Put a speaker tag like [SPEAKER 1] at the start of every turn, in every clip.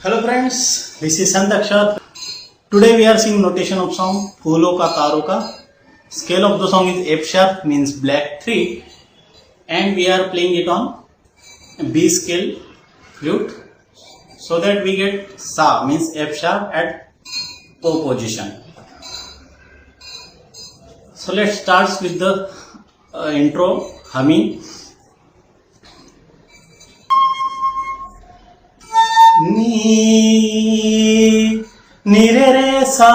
[SPEAKER 1] Hello friends, this is SantAkshat. Today we are seeing notation of song Phoolon ka taro ka. Scale of the song is F sharp, means black 3, and we are playing it on B scale flute, so that we get sa, means F sharp at O position. So let's start with the intro humming. Ni re re sa,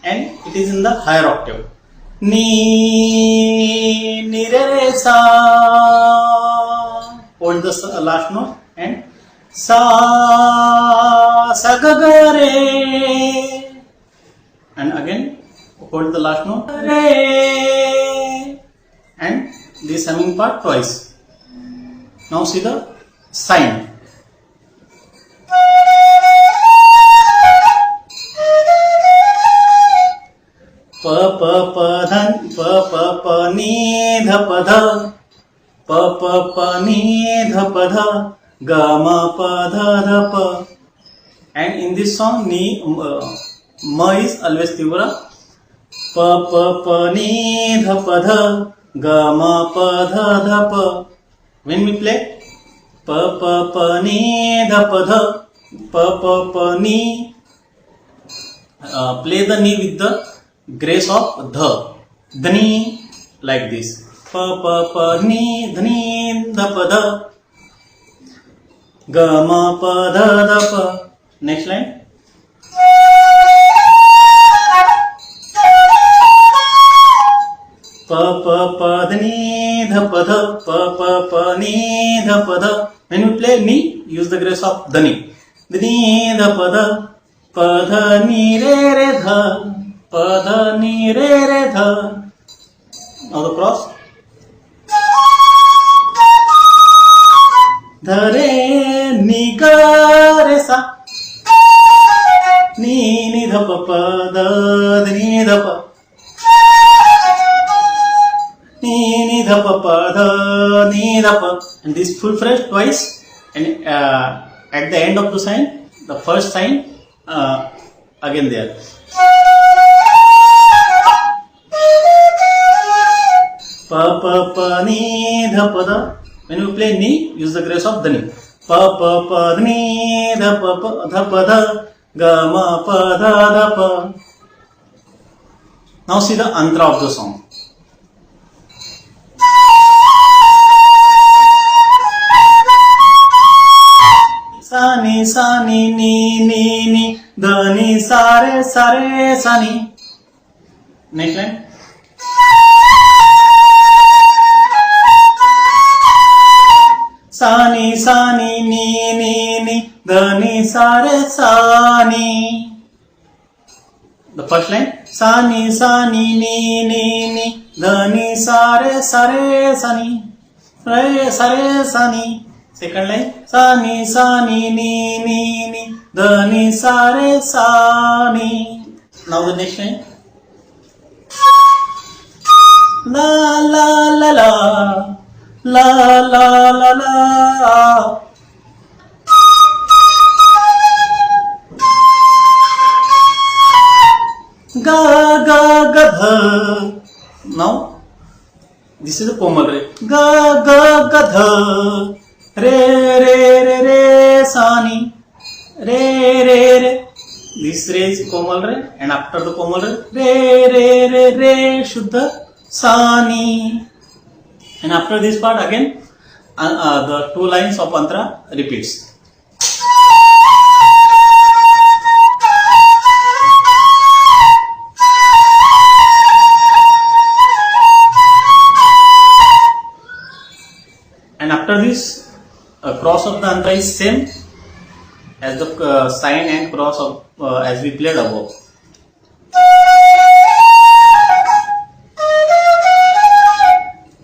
[SPEAKER 1] and it is in the higher octave. Ni re re sa, hold the last note, and sa ga ga re, and again hold the last note, re, and this humming part twice. Now see the sign. P p p dhan p p p ni dha p dha, p p p ni dha p dha, ga ma pa dha dha pa. And in this song ni ma is always tivra. P p p ni dha p dha, ga ma pa dha dha pa. When we play p p p ni dha p dha, p p p ni, play the ni with the grace of dhani, like this. Pa pa pa ni dhani dha pa dha, ga ma pa dha dha pa. Next line. Pa pa pa dhani dha pa dha, pa pa pa ni dha pa dha. When you play ni, use the grace of dhani. Dhani dha pa dha, pa dha ni re re dha, pa dha ni re re dha. Now the cross. Dha re ni ga re sa, ni ni dha pa pa dha ni dha pa, ni dha pa pa dha ni dha pa. And this full phrase twice, and at the end of the sign, the first sign again there. Pa pa pa ni dha pa dha. When you play ni, use the grace of dhani. Pa pa pa ni dha pa dha, ga ma pa dha dha pa. Now see the antra of the song. Sa ni ni dha ni sa re sa ni. Next line. Sa ni ni dha ni sa re sa ni. The first line. Sa ni ni dha ni sa re sa ni, re sa ni. Second line. Sa ni ni dha ni sa re sa ni. Now the next line. La la la la, la la la la. Ga ga ga dha. Now this is a komal re. Ga ga ga dha, re re re re sa ni, re re re. This re is komal re, and after the komal re re shuddha sa ni. And after this part again, the two lines of antra repeats. And after this, cross of the antra is same as the sign and cross of as we played above.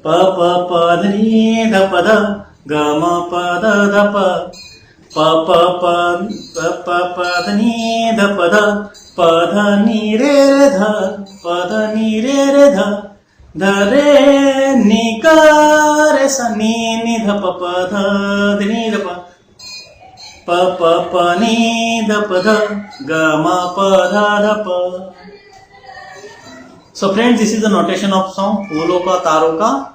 [SPEAKER 1] Pa pa pa dhani dha pa dha, ga ma pa dha dha pa. Pa pa pa dhani dha pa dha, pa dha ni re re dha, pa dha ni re re dha. Dha re ni ga re sa ni ni dha pa pa dha ni dha pa. प प प नी ध प ध ग म प ध ध प. So friends, this is the notation of song फूलों का तारों का.